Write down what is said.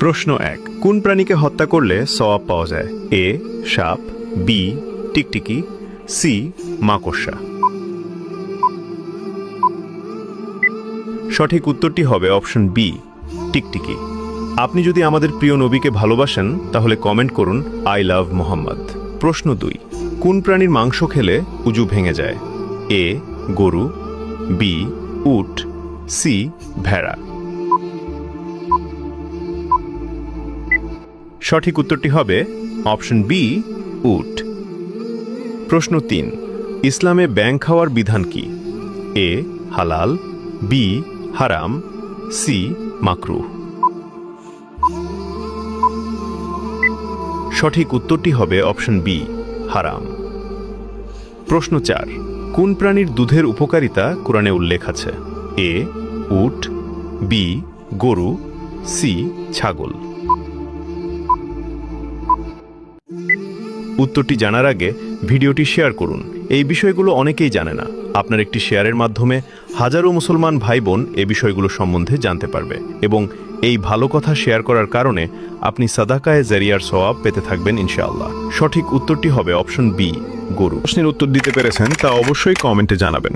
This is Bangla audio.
প্রশ্ন 1 কোন প্রাণীকে হত্যা করলে সওয়াব পাওয়া যায়? এ সাপ, বি টিকটিকি, সি মাকড়সা। সঠিক উত্তরটি হবে অপশন বি টিকটিকি। আপনি যদি আমাদের প্রিয় নবীকে ভালোবাসেন তাহলে কমেন্ট করুন আই লাভ মোহাম্মদ। প্রশ্ন 2 কোন প্রাণীর মাংস খেলে উজু ভেঙে যায়? এ গরু, বি উট, সি ভেড়া। সঠিক উত্তরটি হবে অপশন বি উট। প্রশ্ন 3 ইসলামে ব্যাঙ খাওয়ার বিধান কি? এ হালাল, বি হারাম, সি মাকরুহ। সঠিক উত্তরটি হবে অপশন বি হারাম। প্রশ্ন 4 কোন প্রাণীর দুধের উপকারিতা কোরআনে উল্লেখ আছে? এ উট, বি গরু, সি ছাগল। উত্তরটি জানার আগে ভিডিওটি শেয়ার করুন। এই বিষয়গুলো অনেকেই জানে না। আপনার একটি শেয়ারের মাধ্যমে হাজারো মুসলমান ভাই বোন এই বিষয়গুলো সম্বন্ধে জানতে পারবে এবং এই ভালো কথা শেয়ার করার কারণে আপনি সাদাকায়ে জারিয়ার সওয়াব পেতে থাকবেন ইনশাআল্লাহ। সঠিক উত্তরটি হবে অপশন বি গরু। প্রশ্নের উত্তর দিতে পেরেছেন তা অবশ্যই কমেন্টে জানাবেন।